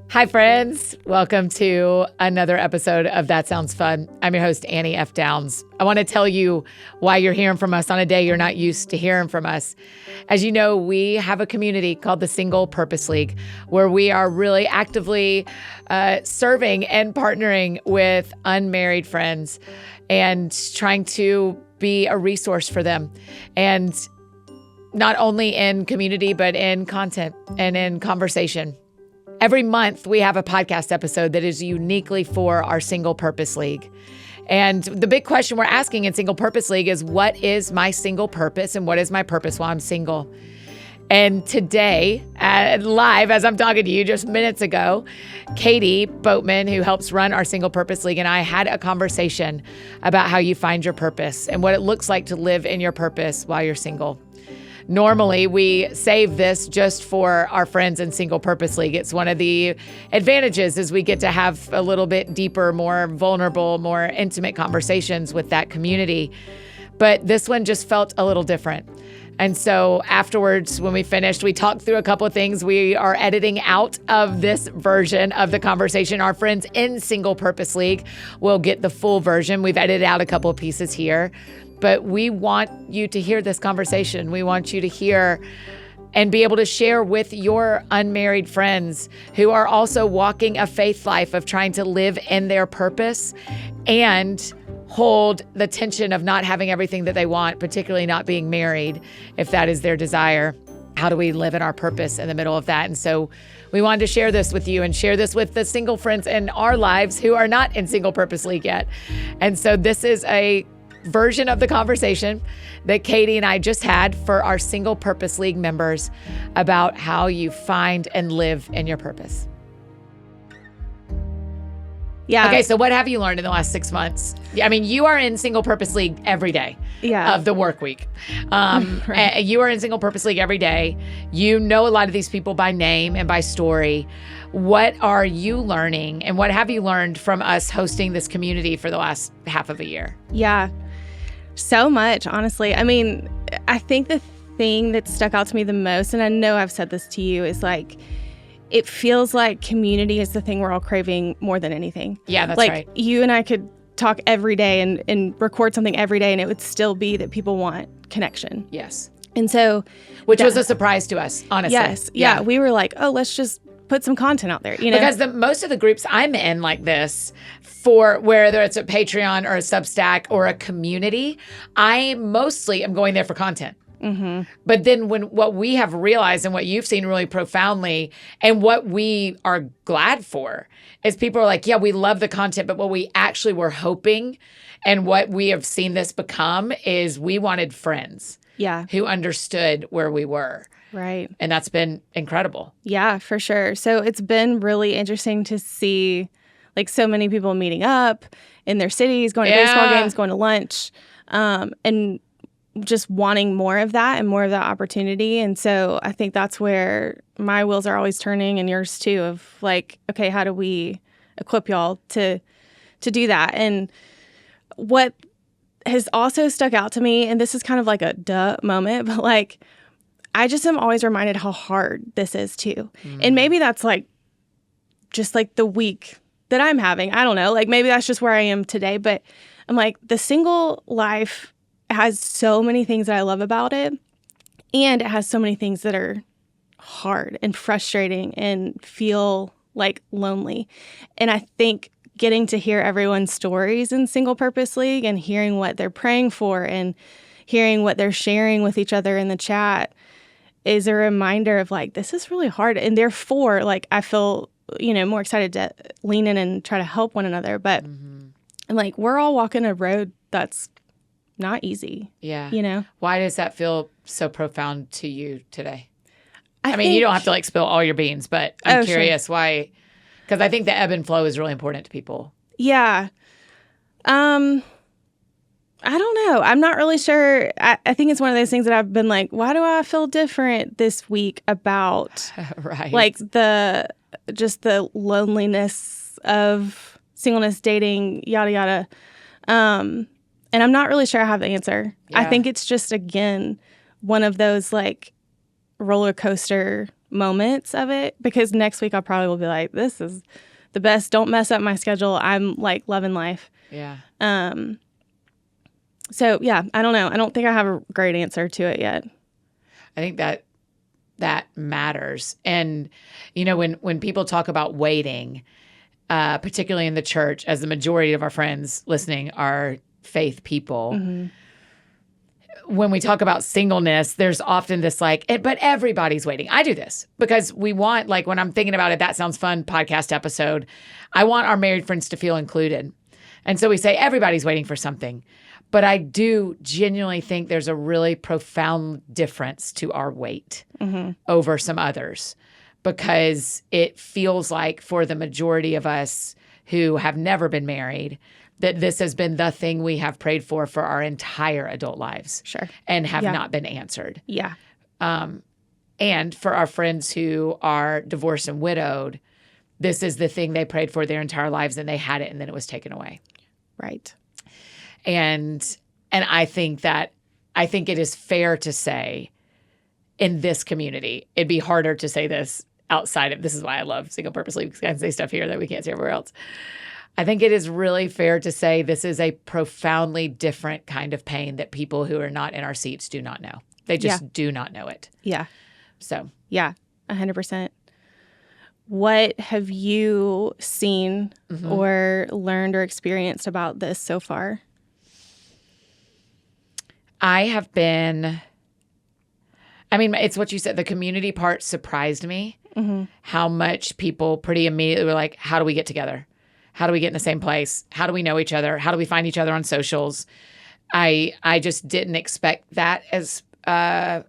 Hi, friends. Welcome to another episode of That Sounds Fun. I'm your host, Annie F. Downs. I want to tell you why you're hearing from us on a day you're not used to hearing from us. As you know, we have a community called the Single Purpose League, where we are really actively serving and partnering with unmarried friends and trying to be a resource for them. And not only in community, but in content and in conversation. Every month, we have a podcast episode that is uniquely for our Single Purpose League. And the big question we're asking in Single Purpose League is, what is my single purpose and what is my purpose while I'm single? And today, live, as I'm talking to you just minutes ago, Katy Boatman, who helps run our Single Purpose League, and I had a conversation about how you find your purpose and what it looks like to live in your purpose while you're single. Normally, we save this just for our friends in Single Purpose League. It's one of the advantages is we get to have a little bit deeper, more vulnerable, more intimate conversations with that community. But this one just felt a little different. And so afterwards, when we finished, we talked through a couple of things. We are editing out of this version of the conversation. Our friends in Single Purpose League will get the full version. We've edited out a couple of pieces here. But we want you to hear this conversation. We want you to hear and be able to share with your unmarried friends who are also walking a faith life of trying to live in their purpose and hold the tension of not having everything that they want, particularly not being married, if that is their desire. How do we live in our purpose in the middle of that? And so we wanted to share this with you and share this with the single friends in our lives who are not in Single Purpose League yet. And so this is a version of the conversation that Katy and I just had for our Single Purpose League members about how you find and live in your purpose. Yeah. Okay, so what have you learned in the last 6 months? I mean, you are in Single Purpose League every day of the work week. Right. You are in Single Purpose League every day. You know a lot of these people by name and by story. What are you learning and what have you learned from us hosting this community for the last half of a year? Yeah. So much, honestly. I mean, I think the thing that stuck out to me the most, and I know I've said this to you, is like, it feels like community is the thing we're all craving more than anything. Yeah, that's like, right. You and I could talk every day and record something every day, and it would still be that people want connection. Yes. And so... Which was a surprise to us, honestly. Yes. Yeah. We were like, oh, let's just put some content out there, you know? Because most of the groups I'm in like this, for whether it's a Patreon or a Substack or a community, I mostly am going there for content. Mm-hmm. But then what we have realized and what you've seen really profoundly and what we are glad for is people are like, yeah, we love the content, but what we actually were hoping and what we have seen this become is we wanted friends who understood where we were. Right. And that's been incredible. Yeah, for sure. So it's been really interesting to see like so many people meeting up in their cities, going to baseball games, going to lunch, and just wanting more of that and more of that opportunity. And so I think that's where my wheels are always turning and yours too, of like, okay, how do we equip y'all to do that? And what has also stuck out to me, and this is kind of like a duh moment, but like, I just am always reminded how hard this is too. And maybe that's like, just like the week that I'm having. I don't know. Like maybe that's just where I am today. But I'm like, the single life has so many things that I love about it. And it has so many things that are hard and frustrating and feel like lonely. And I think getting to hear everyone's stories in Single Purpose League and hearing what they're praying for and hearing what they're sharing with each other in the chat is a reminder of like, this is really hard. And therefore, like, I feel, more excited to lean in and try to help one another. But like, we're all walking a road that's not easy. Yeah. Why does that feel so profound to you today? I mean, think, you don't have to like spill all your beans, but I'm curious why, because I think the ebb and flow is really important to people. Yeah. I don't know. I'm not really sure. I think it's one of those things that I've been like, why do I feel different this week about right. like the loneliness of singleness, dating, yada, yada. And I'm not really sure I have the answer. Yeah. I think it's just, again, one of those like roller coaster moments of it, because next week I'll probably will be like, this is the best. Don't mess up my schedule. I'm like loving life. Yeah. So yeah, I don't know. I don't think I have a great answer to it yet. I think that matters. And, when people talk about waiting, particularly in the church, as the majority of our friends listening are faith people, when we talk about singleness, there's often this but everybody's waiting. I do this because we want, when I'm thinking about it, That Sounds Fun podcast episode, I want our married friends to feel included. And so we say everybody's waiting for something. But I do genuinely think there's a really profound difference to our wait over some others, because it feels like for the majority of us who have never been married, that this has been the thing we have prayed for our entire adult lives. Sure. And have not been answered. Yeah. And for our friends who are divorced and widowed, this is the thing they prayed for their entire lives, and they had it and then it was taken away. Right. And I think it is fair to say in this community, it'd be harder to say this outside of, this is why I love Single Purposely, because I can say stuff here that we can't say everywhere else. I think it is really fair to say this is a profoundly different kind of pain that people who are not in our seats do not know. They just do not know it. Yeah. So. Yeah, 100%. What have you seen or learned or experienced about this so far? It's what you said. The community part surprised me. How much people pretty immediately were like, how do we get together? How do we get in the same place? How do we know each other? How do we find each other on socials? I just didn't expect that as loud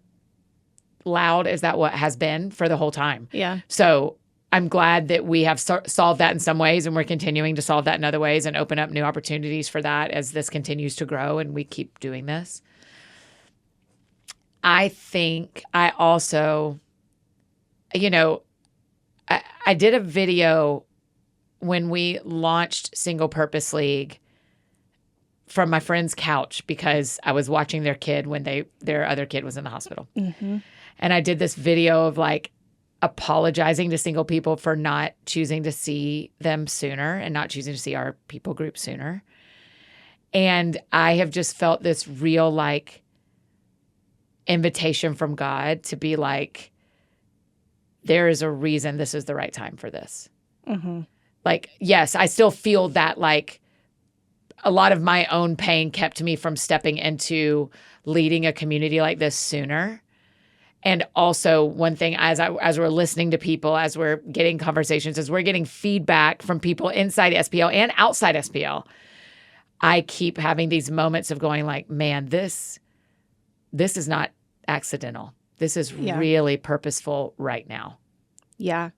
as that what has been for the whole time. Yeah. So I'm glad that we have solved that in some ways, and we're continuing to solve that in other ways and open up new opportunities for that as this continues to grow and we keep doing this. I think I also, I did a video when we launched Single Purpose League from my friend's couch because I was watching their kid when their other kid was in the hospital. And I did this video of apologizing to single people for not choosing to see them sooner and not choosing to see our people group sooner. And I have just felt this real invitation from God to be there is a reason this is the right time for this. Yes, I still feel that a lot of my own pain kept me from stepping into leading a community like this sooner. And also one thing, as we're listening to people, as we're getting conversations, as we're getting feedback from people inside SPL and outside SPL, I keep having these moments of going man, this is not accidental. This is really purposeful right now. Yeah,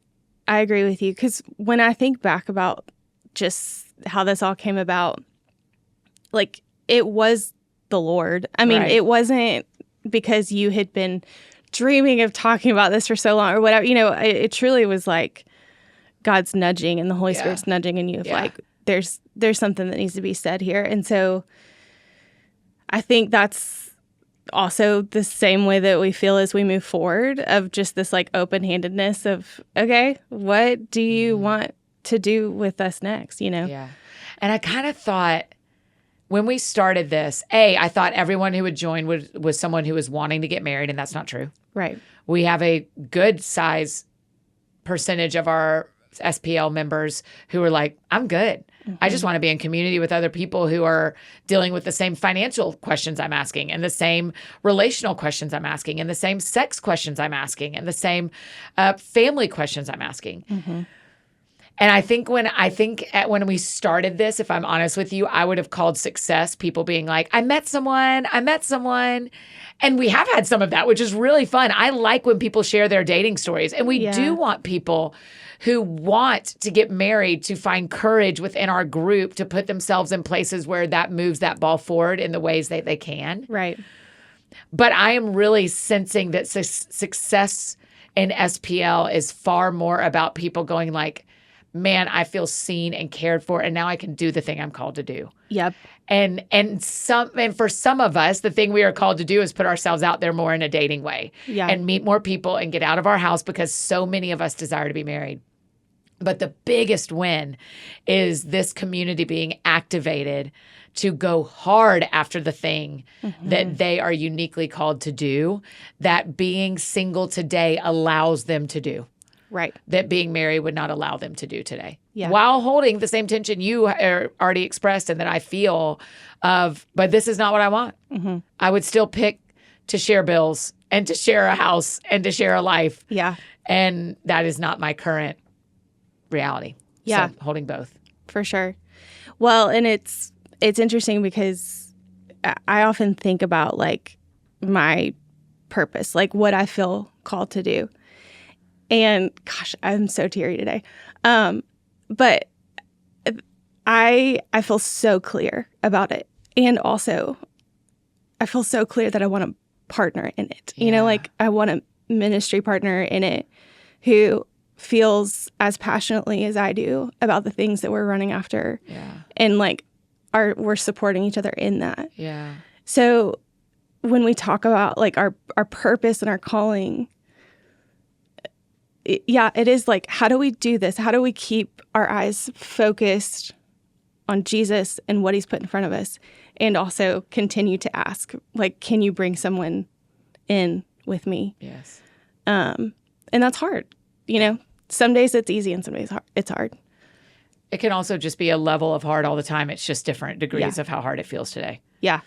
I agree with you. Because when I think back about just how this all came about, it was the Lord. I mean, It wasn't because you had been dreaming of talking about this for so long or whatever. It truly was God's nudging and the Holy Spirit's nudging in you of there's something that needs to be said here. And so I think that's also the same way that we feel as we move forward, of just this open-handedness of, okay, what do you want to do with us next, Yeah. And I kind of thought when we started this, I thought everyone who would join was someone who was wanting to get married, and that's not true. Right. We have a good size percentage of our SPL members who are I'm good. I just want to be in community with other people who are dealing with the same financial questions I'm asking, and the same relational questions I'm asking, and the same sex questions I'm asking, and the same family questions I'm asking. And I think when we started this, if I'm honest with you, I would have called success people being I met someone. And we have had some of that, which is really fun. I like when people share their dating stories. And we do want people who want to get married to find courage within our group to put themselves in places where that moves that ball forward in the ways that they can. Right. But I am really sensing that success in SPL is far more about people going man, I feel seen and cared for, and now I can do the thing I'm called to do. Yep. And for some of us, the thing we are called to do is put ourselves out there more in a dating way, and meet more people and get out of our house, because so many of us desire to be married. But the biggest win is this community being activated to go hard after the thing that they are uniquely called to do, that being single today allows them to do. Right. That being married would not allow them to do today. Yeah. While holding the same tension you are already expressed and that I feel of, but this is not what I want. I would still pick to share bills and to share a house and to share a life. Yeah. And that is not my current reality. Yeah. So holding both. For sure. Well, and it's interesting because I often think about like my purpose, like what I feel called to do. And gosh, I'm so teary today. But I feel so clear about it. And also I feel so clear that I want a partner in it. You know, like I want a ministry partner in it who feels as passionately as I do about the things that we're running after. Yeah. And like we're supporting each other in that. Yeah. So when we talk about like our purpose and our calling, it is like, how do we do this? How do we keep our eyes focused on Jesus and what he's put in front of us, and also continue to ask, like, can you bring someone in with me? Yes. And that's hard. You know, some days it's easy and some days it's hard. It can also just be a level of hard all the time. It's just different degrees of how hard it feels today. Yeah,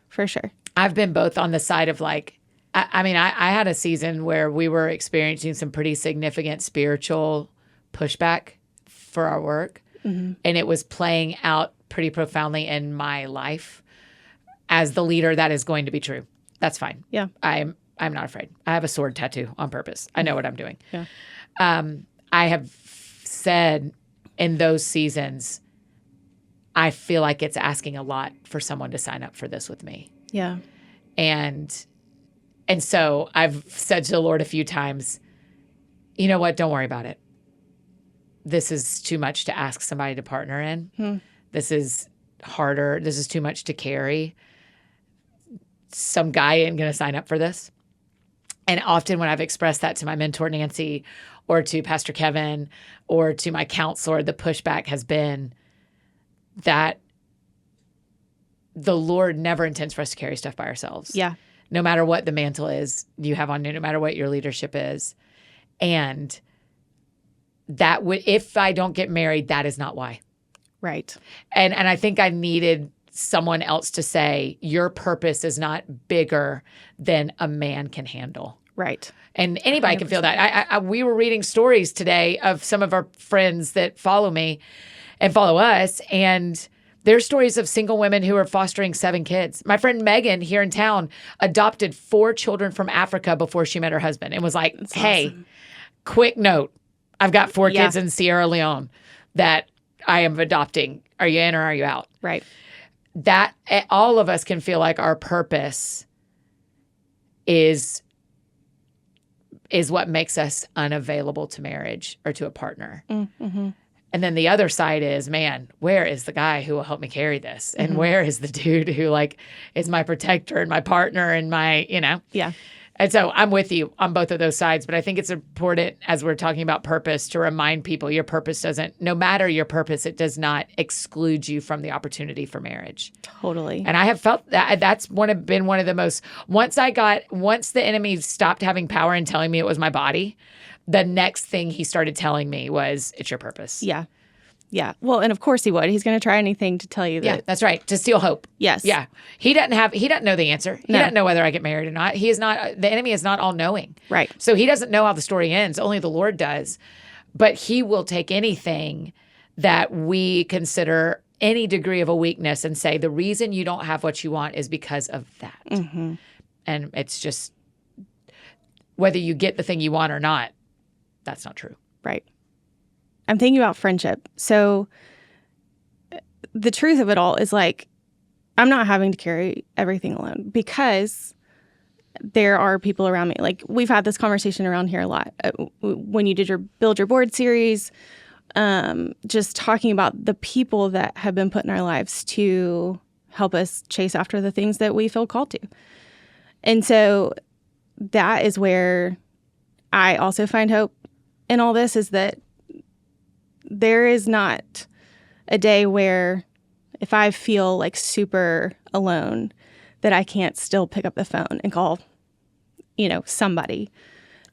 for sure. I've been both on the side of like, I mean, I had a season where we were experiencing some pretty significant spiritual pushback for our work. And it was playing out pretty profoundly in my life. As the leader, that is going to be true. That's fine. Yeah. I'm not afraid. I have a sword tattoo on purpose. I know what I'm doing. Yeah. I have said in those seasons, I feel like it's asking a lot for someone to sign up for this with me. Yeah. And so I've said to the Lord a few times, you know what? Don't worry about it. This is too much to ask somebody to partner in. This is harder. This is too much to carry. Some guy ain't going to sign up for this. And often when I've expressed that to my mentor, Nancy, or to Pastor Kevin, or to my counselor, the pushback has been that the Lord never intends for us to carry stuff by ourselves. Yeah. No matter what the mantle is you have on you, no matter what your leadership is. And that would, if I don't get married, that is not why. Right. And I think I needed someone else to say, your purpose is not bigger than a man can handle. Right. And anybody 100%. Can feel that. We were reading stories today of some of our friends that follow me and follow us, and there's stories of single women who are fostering 7 kids. My friend Megan here in town adopted 4 children from Africa before she met her husband and was like, that's hey, awesome. Quick note. I've got 4 kids in Sierra Leone that I am adopting. Are you in or are you out? Right. That all of us can feel like our purpose is what makes us unavailable to marriage or to a partner. Mm-hmm. And then the other side is, man, where is the guy who will help me carry this? And where is the dude who like is my protector and my partner and my, you know? Yeah. And so I'm with you on both of those sides, but I think it's important as we're talking about purpose to remind people your purpose doesn't, no matter your purpose, it does not exclude you from the opportunity for marriage. Totally. And I have felt that that's been one of the most, once the enemy stopped having power and telling me it was my body, the next thing he started telling me was, it's your purpose. Yeah. Yeah. Well, and of course he would. He's going to try anything to tell you that. Yeah, that's right. To steal hope. Yes. Yeah. He doesn't know the answer. He doesn't know whether I get married or not. The enemy is not all knowing. Right. So he doesn't know how the story ends. Only the Lord does. But he will take anything that we consider any degree of a weakness and say, the reason you don't have what you want is because of that. Mm-hmm. And it's just, whether you get the thing you want or not, that's not true. Right. I'm thinking about friendship. So the truth of it all is like, I'm not having to carry everything alone because there are people around me. Like we've had this conversation around here a lot. When you did your Build Your Board series, just talking about the people that have been put in our lives to help us chase after the things that we feel called to. And so that is where I also find hope in all this, is that there is not a day where if I feel like super alone, that I can't still pick up the phone and call, somebody.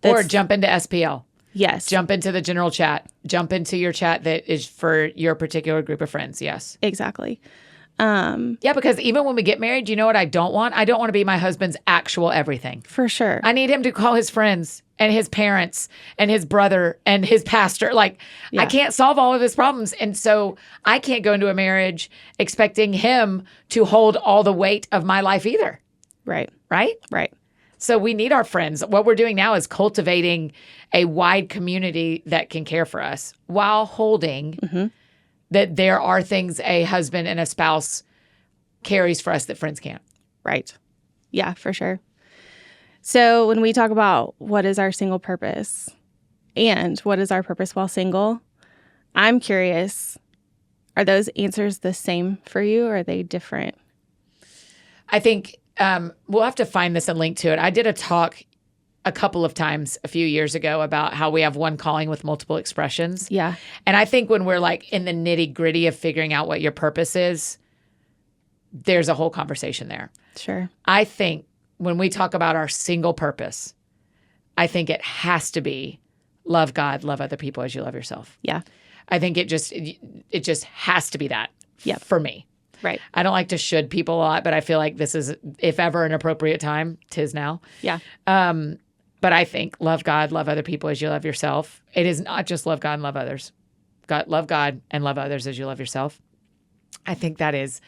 Or jump into SPL. Yes. Jump into the general chat. Jump into your chat that is for your particular group of friends. Yes. Exactly. Yeah, because even when we get married, you know what I don't want? I don't want to be my husband's actual everything. For sure. I need him to call his friends and his parents and his brother and his pastor. Like, I can't solve all of his problems. And so I can't go into a marriage expecting him to hold all the weight of my life either. Right. Right? Right. So we need our friends. What we're doing now is cultivating a wide community that can care for us while holding that there are things a husband and a spouse carries for us that friends can't. Right. Yeah, for sure. So when we talk about what is our single purpose and what is our purpose while single, I'm curious, are those answers the same for you, or are they different? I think we'll have to find this and link to it. I did a talk a couple of times a few years ago about how we have one calling with multiple expressions. Yeah. And I think when we're like in the nitty gritty of figuring out what your purpose is, there's a whole conversation there. Sure. I think when we talk about our single purpose, I think it has to be love God, love other people as you love yourself. Yeah. I think it just has to be that for me. Right. I don't like to should people a lot, but I feel like this is, if ever an appropriate time, 'tis now. Yeah. But I think love God, love other people as you love yourself. It is not just love God and love others. Love God and love others as you love yourself. I think that is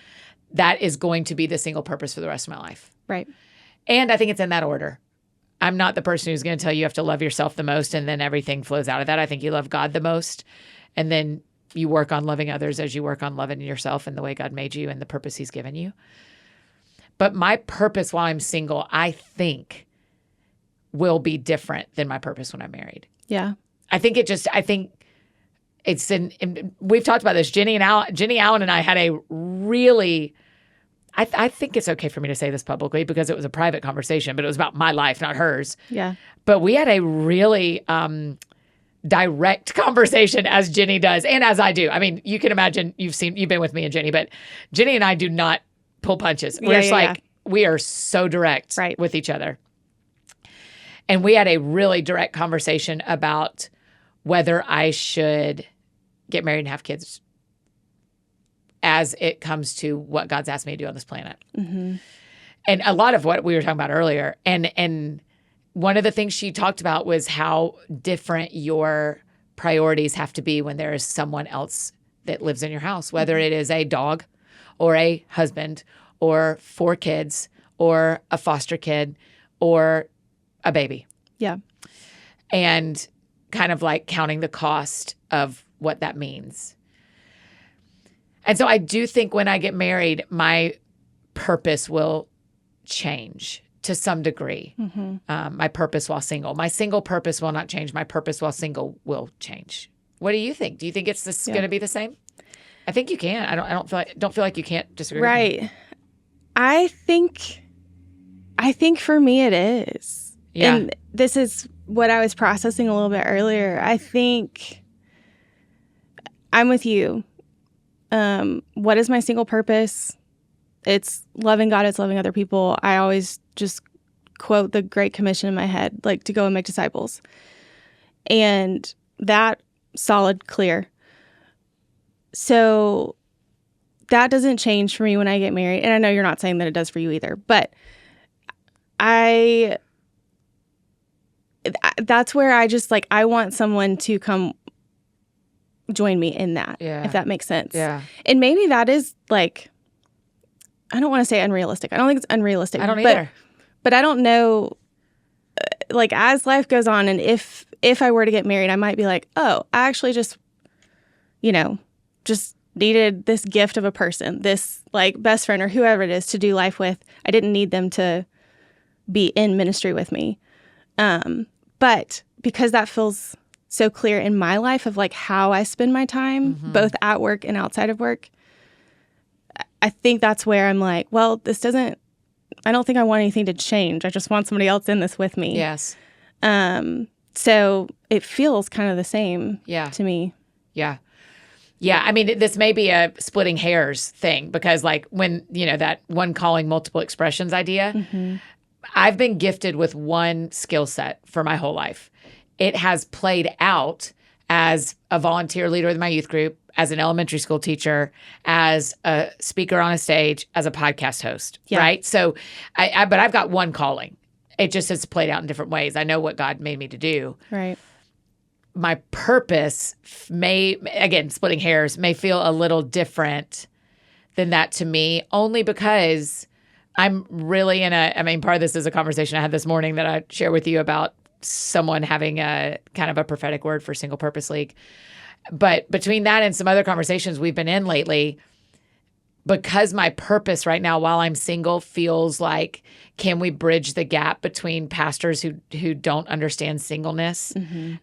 going to be the single purpose for the rest of my life. Right. And I think it's in that order. I'm not the person who's going to tell you have to love yourself the most and then everything flows out of that. I think you love God the most, and then you work on loving others as you work on loving yourself and the way God made you and the purpose he's given you. But my purpose while I'm single, I think, will be different than my purpose when I'm married. Yeah. I think it's we've talked about this. Jenny Allen and I had a really, I think it's okay for me to say this publicly because it was a private conversation, but it was about my life, not hers. Yeah. But we had a really direct conversation, as Jenny does and as I do. I mean, you can imagine, you've been with me and Jenny, but Jenny and I do not pull punches. We're just we are so direct with each other. And we had a really direct conversation about whether I should get married and have kids as it comes to what God's asked me to do on this planet. Mm-hmm. And a lot of what we were talking about earlier. And one of the things she talked about was how different your priorities have to be when there is someone else that lives in your house, whether it is a dog or a husband or 4 kids or a foster kid or a baby. Yeah. And kind of like counting the cost of what that means. And so I do think when I get married, my purpose will change to some degree. Mm-hmm. My purpose while single. My single purpose will not change. My purpose while single will change. What do you think? Do you think it's going to be the same? I think you can. I don't feel like you can't disagree. Right. With me. I think for me it is. Yeah. And this is what I was processing a little bit earlier. I think I'm with you. What is my single purpose? It's loving God. It's loving other people. I always just quote the Great Commission in my head, like to go and make disciples. And that solid, clear. So that doesn't change for me when I get married. And I know you're not saying that it does for you either, but that's where I just I want someone to come join me in that, if that makes sense. Yeah. And maybe that is I don't want to say unrealistic. I don't think it's unrealistic. I don't either. But I don't know, as life goes on, and if I were to get married, I might be like, oh, I actually just, just needed this gift of a person, this best friend or whoever it is to do life with. I didn't need them to be in ministry with me. But because that feels so clear in my life of like how I spend my time, both at work and outside of work. I think that's where I'm like, well, I don't think I want anything to change. I just want somebody else in this with me. Yes. So it feels kind of the same to me. Yeah. Yeah. I mean, this may be a splitting hairs thing because like when, that one calling multiple expressions idea, I've been gifted with one skill set for my whole life. It has played out as a volunteer leader with my youth group, as an elementary school teacher, as a speaker on a stage, as a podcast host, right? So, but I've got one calling. It just has played out in different ways. I know what God made me to do. Right. My purpose may, again, splitting hairs, may feel a little different than that to me, only because I'm really part of this is a conversation I had this morning that I share with you about someone having a kind of a prophetic word for Single Purpose League. But between that and some other conversations we've been in lately, because my purpose right now while I'm single feels like, can we bridge the gap between pastors who don't understand singleness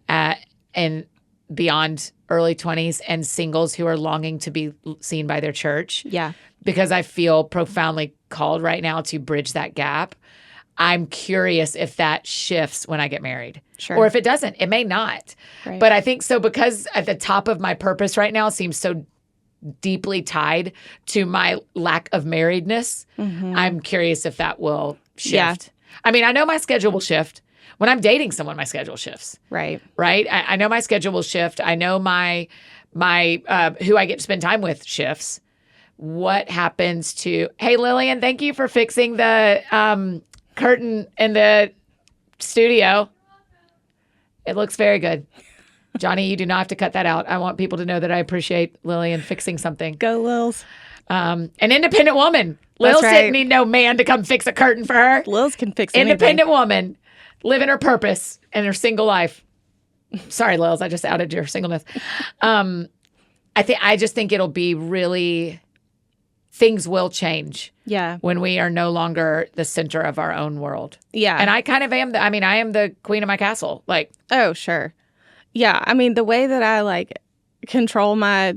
and beyond early 20s and singles who are longing to be seen by their church? Yeah. Because I feel profoundly called right now to bridge that gap. I'm curious if that shifts when I get married. Sure. Or if it doesn't, it may not. Right. But I think so because at the top of my purpose right now seems so deeply tied to my lack of marriedness, I'm curious if that will shift. Yeah. I mean, I know my schedule will shift. When I'm dating someone, my schedule shifts. Right. Right? I know my schedule will shift. I know my who I get to spend time with shifts. What happens to, hey, Lillian, thank you for fixing the curtain in the studio. It looks very good. Johnny, you do not have to cut that out. I want people to know that I appreciate Lillian fixing something. Go, Lils. An independent woman. Lils right. didn't need no man to come fix a curtain for her. Lils can fix anything. Independent woman, living her purpose in her single life. Sorry, Lils, I just outed your singleness. I just think it'll be really, things will change. Yeah. When we are no longer the center of our own world. Yeah. And I kind of am. I am the queen of my castle. Like, oh, sure. Yeah. I mean, the way that I like control my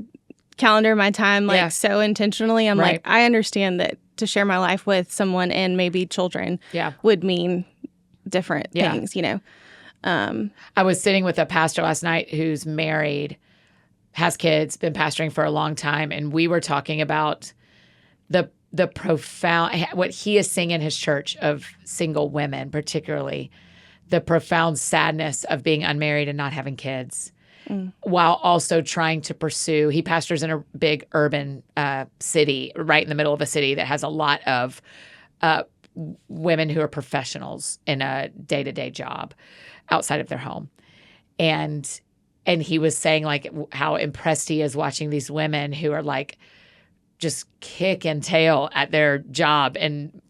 calendar, my time, like so intentionally, I'm like, I understand that to share my life with someone and maybe children would mean different things, I was sitting with a pastor last night who's married, has kids, been pastoring for a long time. And we were talking about the profound, what he is seeing in his church of single women, particularly the profound sadness of being unmarried and not having kids, while also trying to pursue, he pastors in a big urban city, right in the middle of a city that has a lot of women who are professionals in a day-to-day job outside of their home. And he was saying like how impressed he is watching these women who are like, just kick and tail at their job and,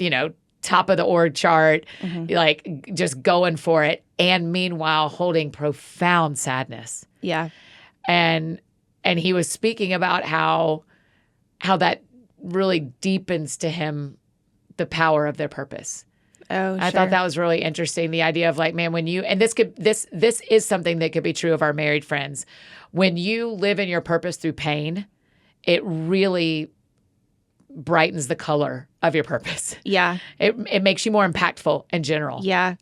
top of the org chart, like just going for it. And meanwhile, holding profound sadness. Yeah. And he was speaking about how that really deepens to him the power of their purpose. Oh, I thought that was really interesting. The idea of like, man, when you, and this is something that could be true of our married friends. When you live in your purpose through pain, it really brightens the color of your purpose. Yeah. It makes you more impactful in general. Yeah.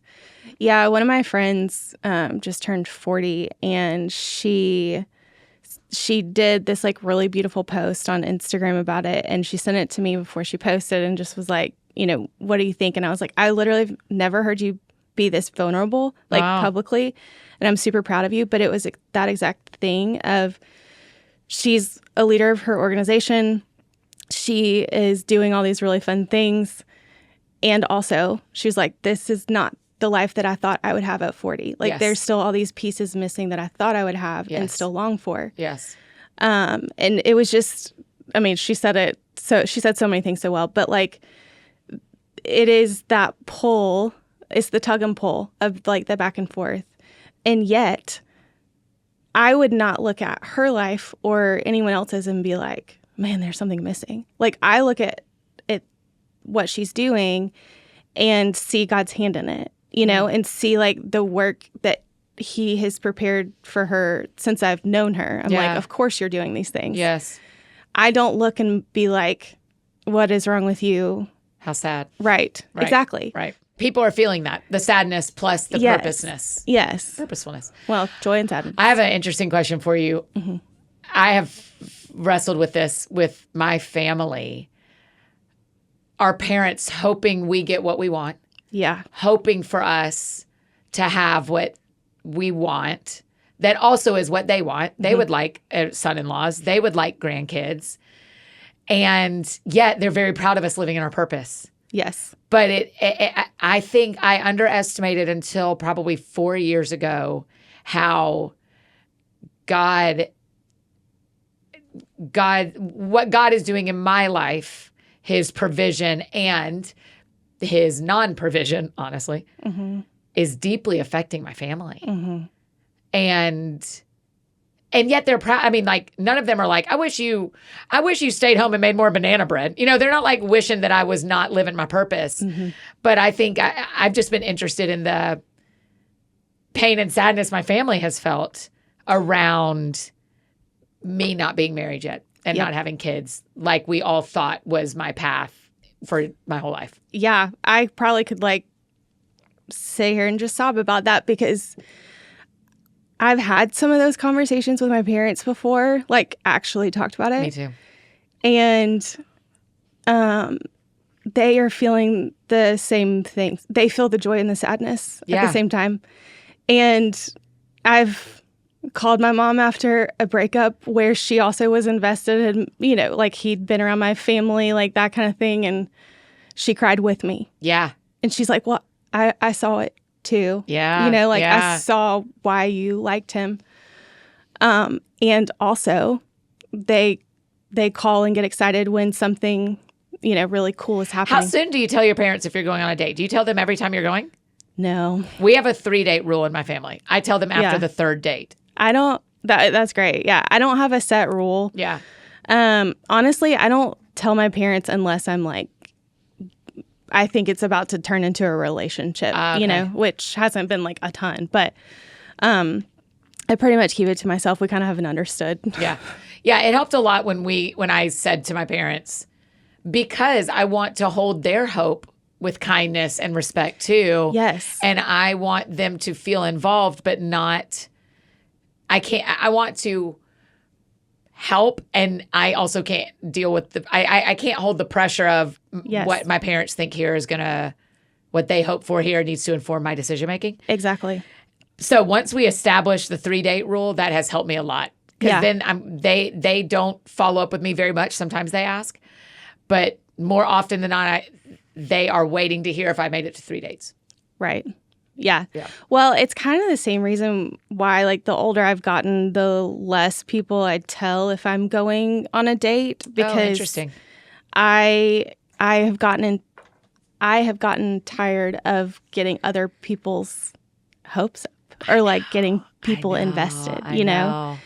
Yeah. One of my friends just turned 40 and she did this like really beautiful post on Instagram about it. And she sent it to me before she posted and just was like, what do you think? And I was like, I literally have never heard you be this vulnerable, like publicly. And I'm super proud of you. But it was that exact thing of she's a leader of her organization. She is doing all these really fun things. And also, she's like, this is not the life that I thought I would have at 40. Like, there's still all these pieces missing that I thought I would have and still long for. Yes. And it was just, she said it. So she said so many things so well. But, like, it is that pull. It's the tug and pull of, like, the back and forth. And yet, I would not look at her life or anyone else's and be like, man, there's something missing. Like, I look at what she's doing and see God's hand in it, and see like the work that he has prepared for her since I've known her. I'm like, of course you're doing these things. Yes. I don't look and be like, what is wrong with you? How sad. Right. Exactly. Right. People are feeling that. The sadness plus the purposeness. Yes. Purposefulness. Well, joy and sadness. I have an interesting question for you. Mm-hmm. I have wrestled with this with my family. Our parents hoping we get what we want. Yeah. Hoping for us to have what we want. That also is what they want. They would like son-in-laws. They would like grandkids. And yet they're very proud of us living in our purpose. Yes. But I think I underestimated until probably 4 years ago how what God is doing in my life, his provision and his non-provision, honestly, is deeply affecting my family. Mm-hmm. And yet they're proud. I mean, like, none of them are like, I wish you stayed home and made more banana bread. You know, they're not like wishing that I was not living my purpose. Mm-hmm. But I think I've just been interested in the pain and sadness my family has felt around me not being married yet and not having kids, like we all thought was my path for my whole life. Yeah, I probably could like sit here and just sob about that because I've had some of those conversations with my parents before, like actually talked about it. Me too. And they are feeling the same things. They feel the joy and the sadness at the same time. And I've called my mom after a breakup where she also was invested in, you know, like he'd been around my family, like that kind of thing. And she cried with me. Yeah. And she's like, well, I saw it too. Yeah. You know, like I saw why you liked him. And also they call and get excited when something, you know, really cool is happening. How soon do you tell your parents if you're going on a date? Do you tell them every time you're going? No. We have a 3-date rule in my family. I tell them after the 3rd date. I don't, that's great. Yeah. I don't have a set rule. Yeah. Honestly, I don't tell my parents unless I'm like, I think it's about to turn into a relationship, you know, which hasn't been like a ton, but I pretty much keep it to myself. We kind of haven't understood. Yeah. Yeah. It helped a lot when I said to my parents, because I want to hold their hope with kindness and respect too. Yes. And I want them to feel involved, but not, I want to help. And I also can't deal with I can't hold the pressure of what my parents think here is what they hope for here needs to inform my decision making. Exactly. So once we establish the 3-date rule, that has helped me a lot. Because then they don't follow up with me very much. Sometimes they ask. But more often than not, they are waiting to hear if I made it to 3 dates. Right. Yeah. Well, it's kind of the same reason why, like, the older I've gotten, the less people I tell if I'm going on a date. Because interesting. I have gotten tired of getting other people's hopes up or like getting people invested, you know?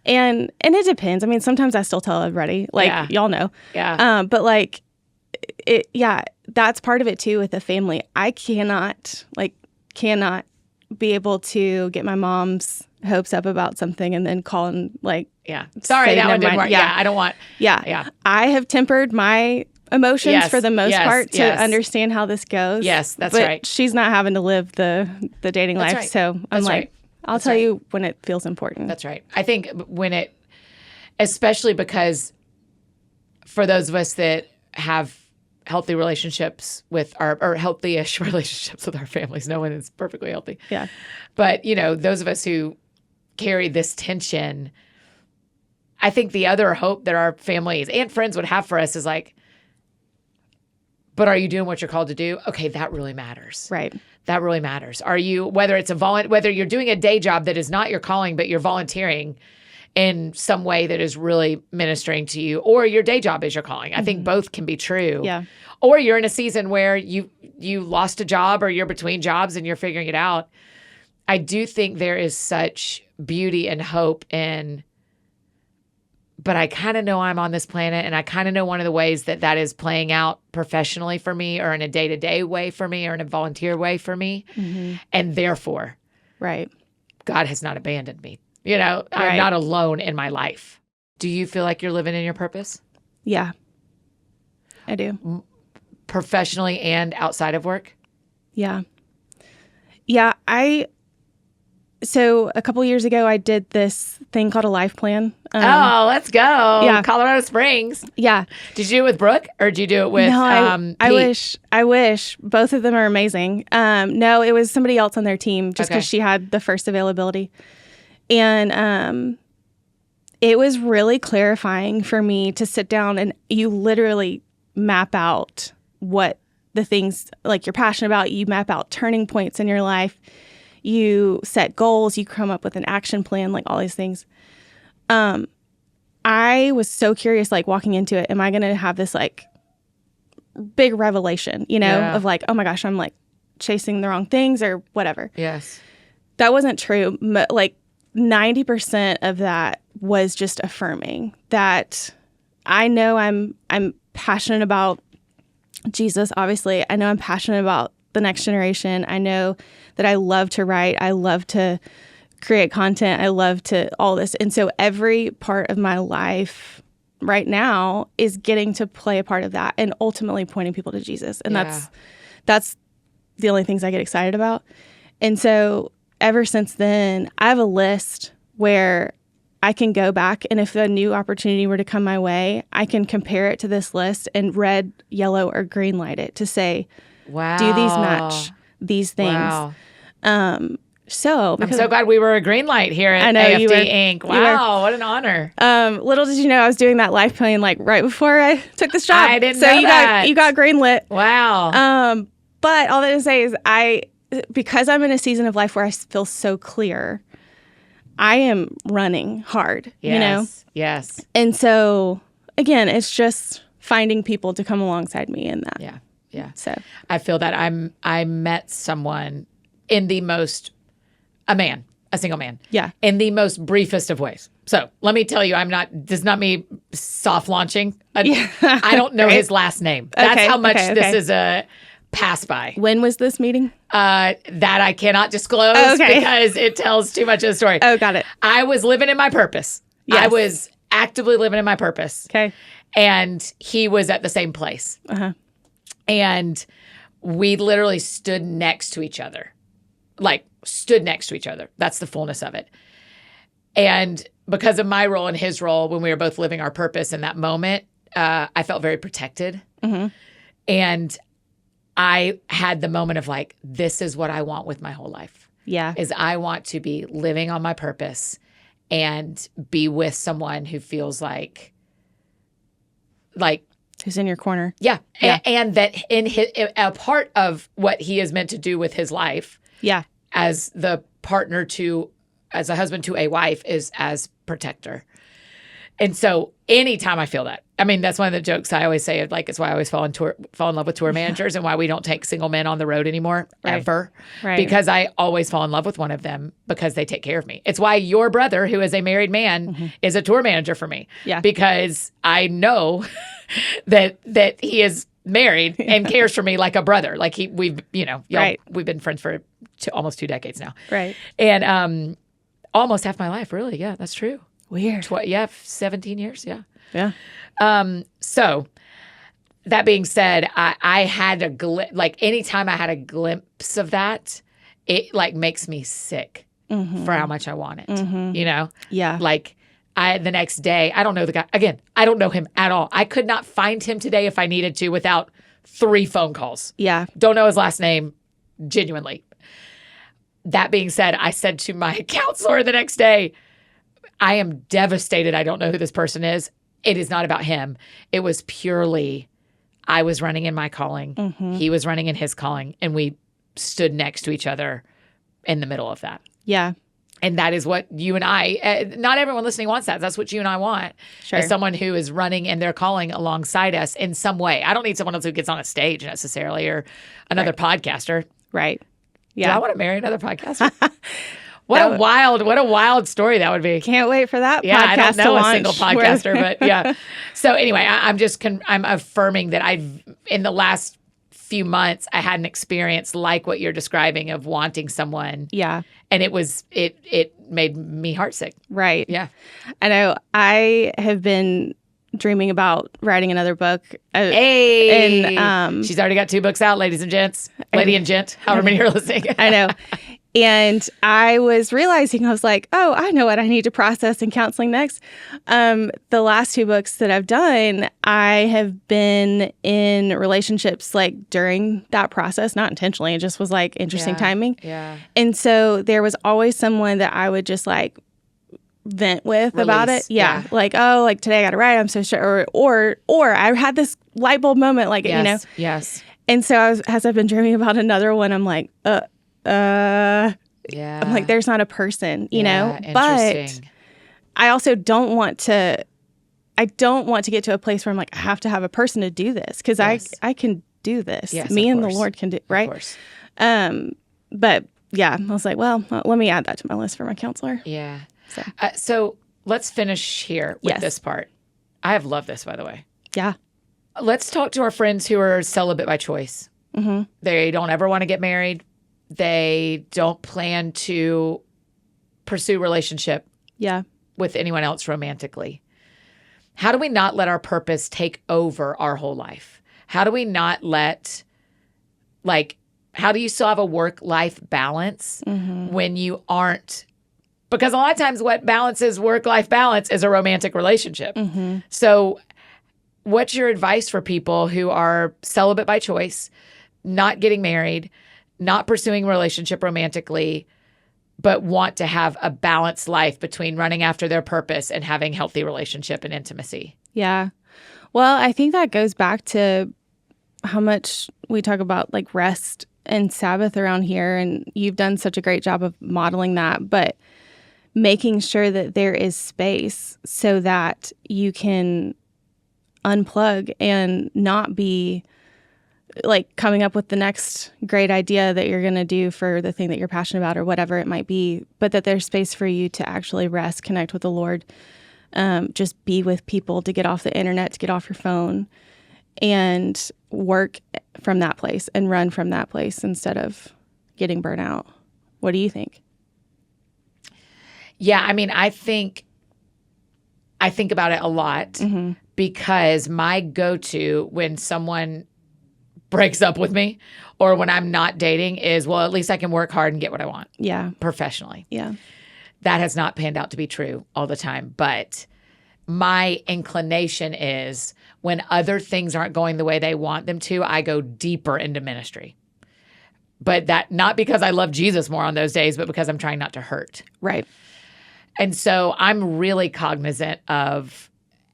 And it depends. I mean, sometimes I still tell everybody, like y'all know. Yeah. But like, that's part of it too with the family. I cannot be able to get my mom's hopes up about something and then call and like, sorry, that one didn't work. Yeah, I don't want. Yeah. I have tempered my emotions for the most part to understand how this goes. Yes, that's but right. She's not having to live the dating life. Right. So I'm I'll tell you when it feels important. That's right. I think especially because for those of us that have healthy relationships with or healthy-ish relationships with our families, no one is perfectly healthy. Yeah. But, you know, those of us who carry this tension, I think the other hope that our families and friends would have for us is like, but are you doing what you're called to do? Okay, that really matters. Right. That really matters. Are you, whether you're doing a day job that is not your calling, but you're volunteering in some way that is really ministering to you, or your day job is your calling. I think both can be true. Yeah. Or you're in a season where you lost a job or you're between jobs and you're figuring it out. I do think there is such beauty and hope but I kind of know I'm on this planet, and I kind of know one of the ways that is playing out professionally for me, or in a day-to-day way for me, or in a volunteer way for me. Mm-hmm. And therefore, right, God has not abandoned me. You know, I'm Right. not alone in my life. Do you feel like you're living in your purpose? Yeah, I do. Professionally and outside of work? Yeah. Yeah. So a couple years ago, I did this thing called a life plan. Let's go. Yeah. Colorado Springs. Yeah. Did you do it with Brooke or did you do it with No, Pete? I wish both of them are amazing. No, it was somebody else on their team just because she had the first availability. And it was really clarifying for me to sit down and you literally map out what the things like you're passionate about. You map out turning points in your life. You set goals. You come up with an action plan, like all these things. I was so curious, like walking into it, am I going to have this like big revelation, you know, of like, oh my gosh, I'm like chasing the wrong things or whatever. Yes. That wasn't true. Like 90% of that was just affirming that I know I'm passionate about Jesus, obviously. I know I'm passionate about the next generation. I know that I love to write. I love to create content. I love to all this. And so every part of my life right now is getting to play a part of that and ultimately pointing people to Jesus. And that's the only things I get excited about. And so ever since then, I have a list where I can go back and if a new opportunity were to come my way, I can compare it to this list and red, yellow, or green light it to say, wow, do these match these things? Wow. I'm so glad we were a green light here at AFD Inc. Wow, what an honor. Little did you know I was doing that life plan like right before I took this job. I didn't know that. You got green lit. Wow. But all that to say is because I'm in a season of life where I feel so clear, I am running hard, yes, you know? Yes. And so, again, it's just finding people to come alongside me in that. Yeah, yeah. So I feel that I met someone in the most, a single man. Yeah. In the most briefest of ways. So let me tell you, this is not me soft launching. I don't know his last name. That's how much this is a pass by. When was this meeting? That I cannot disclose because it tells too much of the story. Oh, got it. I was living in my purpose. Yes. I was actively living in my purpose. Okay. And he was at the same place. Uh-huh. And we literally stood next to each other. Like, stood next to each other. That's the fullness of it. And because of my role and his role, when we were both living our purpose in that moment, I felt very protected. Mm-hmm. And I had the moment of like, this is what I want with my whole life. Yeah. Is I want to be living on my purpose and be with someone who feels like who's in your corner. Yeah. And that in a part of what he is meant to do with his life. Yeah. As the partner as a husband to a wife is as protector. And so anytime I feel that, I mean, that's one of the jokes I always say, like, it's why I always fall in love with tour managers and why we don't take single men on the road anymore, ever. Right. Because I always fall in love with one of them because they take care of me. It's why your brother, who is a married man, is a tour manager for me. Yeah. Because I know that he is married and cares for me like a brother. Like we've been friends for almost 2 decades now. Right. And almost half my life, really. Yeah, that's true. Weird. 17 years. Yeah. Yeah. So that being said, I had anytime I had a glimpse of that, it like makes me sick for how much I want it, you know? Yeah. Like the next day, I don't know the guy. Again, I don't know him at all. I could not find him today if I needed to without 3 phone calls. Yeah. Don't know his last name, genuinely. That being said, I said to my counselor the next day, I am devastated. I don't know who this person is. It is not about him. It was purely, I was running in my calling. He was running in his calling. And we stood next to each other in the middle of that. Yeah. And that is what you and I, not everyone listening wants that. That's what you and I want. Sure. As someone who is running in their calling alongside us in some way. I don't need someone else who gets on a stage necessarily or another podcaster. Right. Yeah. Do I want to marry another podcaster? What a wild story that would be. Can't wait for that podcast I don't know to a single podcaster, but yeah. So anyway, I'm affirming that in the last few months, I had an experience like what you're describing of wanting someone. Yeah. And it made me heartsick. Right. Yeah. I know. I have been dreaming about writing another book. Hey. And she's already got 2 books out, ladies and gents. Lady and gent, however many are listening. I know. And I was realizing, I was like, oh, I know what I need to process in counseling next. The last 2 books that I've done, I have been in relationships like during that process, not intentionally. It just was like interesting timing. Yeah. And so there was always someone that I would just like vent with about it. Yeah. Like, oh, like today I got to write. I'm so sure. Or I had this light bulb moment, like, you know. Yes. And so as I've been dreaming about another one, I'm like, yeah. I'm like, there's not a person, you know, but I also don't want to get to a place where I'm like, I have to have a person to do this because I can do this. Yes, Me and the Lord can do, right? Of course. But yeah, I was like, well, let me add that to my list for my counselor. Yeah. So let's finish here with this part. I have loved this, by the way. Yeah. Let's talk to our friends who are celibate by choice. Mm-hmm. They don't ever want to get married. They don't plan to pursue relationship with anyone else romantically. How do we not let our purpose take over our whole life? How do we not let, like, how do you still have a work-life balance when you aren't? Because a lot of times what balances work-life balance is a romantic relationship. So what's your advice for people who are celibate by choice, not getting married, not pursuing a relationship romantically, but want to have a balanced life between running after their purpose and having healthy relationship and intimacy? Yeah. Well, I think that goes back to how much we talk about like rest and Sabbath around here. And you've done such a great job of modeling that, but making sure that there is space so that you can unplug and not be like coming up with the next great idea that you're going to do for the thing that you're passionate about or whatever it might be, but that there's space for you to actually rest, connect with the Lord, just be with people, to get off the internet, to get off your phone and work from that place and run from that place instead of getting burnt out. What do you think? Yeah, I mean, I think about it a lot because my go-to when someone breaks up with me or when I'm not dating is, well, at least I can work hard and get what I want. Yeah. Professionally. Yeah. That has not panned out to be true all the time. But my inclination is when other things aren't going the way they want them to, I go deeper into ministry. But that not because I love Jesus more on those days, but because I'm trying not to hurt. Right. And so I'm really cognizant of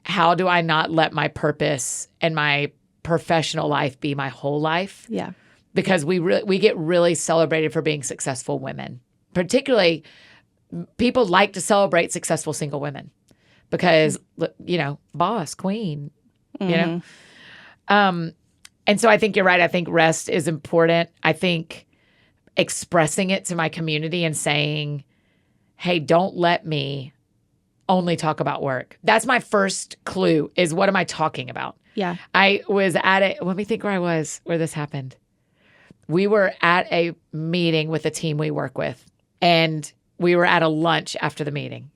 how do I not let my purpose and my professional life be my whole life? Yeah. Because we get really celebrated for being successful women. Particularly, people like to celebrate successful single women because, you know, boss, queen, you know? And so I think you're right. I think rest is important. I think expressing it to my community and saying, hey, don't let me only talk about work. That's my first clue is what am I talking about? Yeah. I was at let me think where this happened. We were at a meeting with a team we work with, and we were at a lunch after the meeting.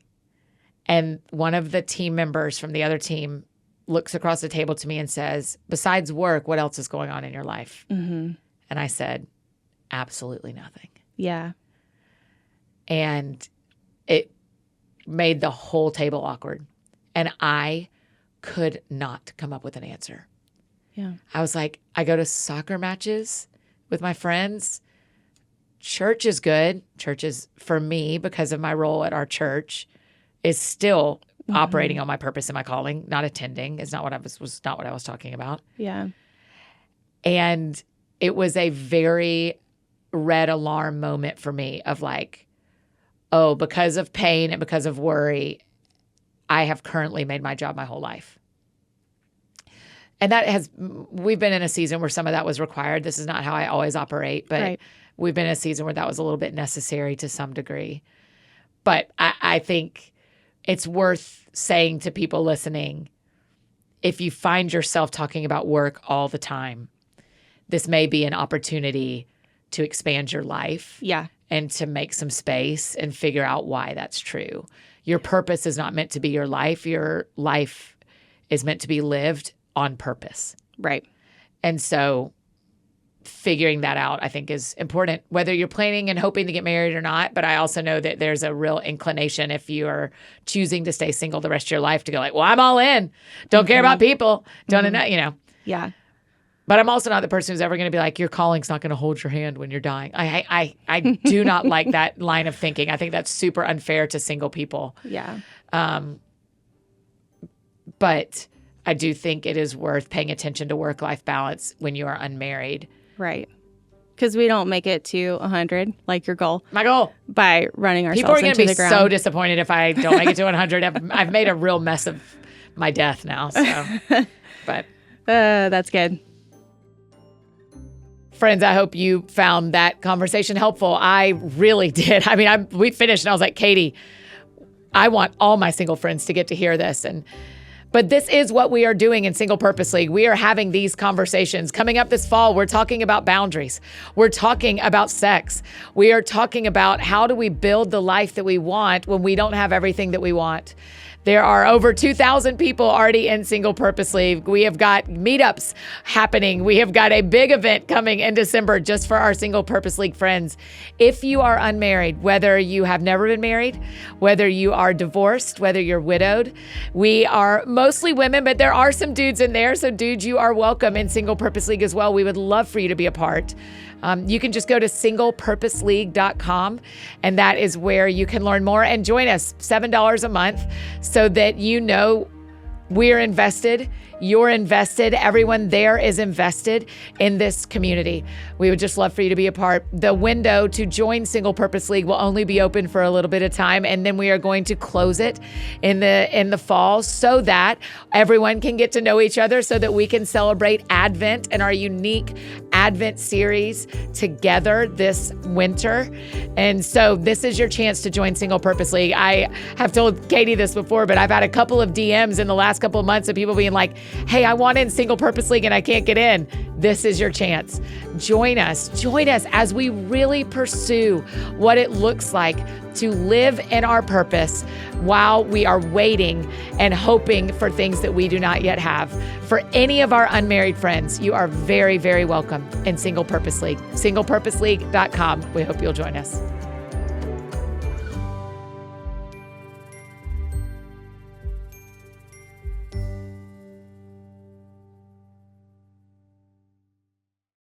And one of the team members from the other team looks across the table to me and says, besides work, what else is going on in your life? And I said, absolutely nothing. Yeah. And it made the whole table awkward. And I could not come up with an answer. Yeah. I was like, I go to soccer matches with my friends. Church is good. Church is, for me, because of my role at our church, is still operating on my purpose and my calling. Not attending is not what was not what I was talking about. Yeah. And it was a very red alarm moment for me of like, oh, because of pain and because of worry, I have currently made my job my whole life. And we've been in a season where some of that was required. This is not how I always operate, but we've been in a season where that was a little bit necessary to some degree. But I think it's worth saying to people listening, if you find yourself talking about work all the time, this may be an opportunity to expand your life. Yeah. And to make some space and figure out why that's true. Your purpose is not meant to be your life. Your life is meant to be lived on purpose. Right. And so figuring that out, I think, is important, whether you're planning and hoping to get married or not. But I also know that there's a real inclination, if you are choosing to stay single the rest of your life, to go like, well, I'm all in. Don't care about people. Don't know, you know. Yeah. But I'm also not the person who's ever going to be like, your calling's not going to hold your hand when you're dying. I do not like that line of thinking. I think that's super unfair to single people. Yeah. But I do think it is worth paying attention to work-life balance when you are unmarried. Right. Because we don't make it to 100, like your goal. My goal. By running ourselves People are going to be ground. so disappointed if I don't make it to 100. I've made a real mess of my death now. So, but that's good. Friends, I hope you found that conversation helpful. I really did. I mean, we finished and I was like, Katy, I want all my single friends to get to hear this. But this is what we are doing in Single Purpose League. We are having these conversations. Coming up this fall, we're talking about boundaries. We're talking about sex. We are talking about how do we build the life that we want when we don't have everything that we want. There are over 2,000 people already in Single Purpose League. We have got meetups happening. We have got a big event coming in December just for our Single Purpose League friends. If you are unmarried, whether you have never been married, whether you are divorced, whether you're widowed, we are mostly women, but there are some dudes in there. So dudes, you are welcome in Single Purpose League as well. We would love for you to be a part. You can just go to singlepurposeleague.com, and that is where you can learn more and join us, $7 a month, so that you know we're invested, you're invested, everyone there is invested in this community. We would just love for you to be a part. The window to join Single Purpose League will only be open for a little bit of time, and then we are going to close it in the fall so that everyone can get to know each other, so that we can celebrate Advent and our unique Advent series together this winter. And so this is your chance to join Single Purpose League. I have told Katy this before, but I've had a couple of DMs in the last couple of months of people being like, hey, I want in Single Purpose League and I can't get in. This is your chance. Join us as we really pursue what it looks like to live in our purpose while we are waiting and hoping for things that we do not yet have. For any of our unmarried friends, you are very, very welcome in Single Purpose League. Singlepurposeleague.com. We hope you'll join us.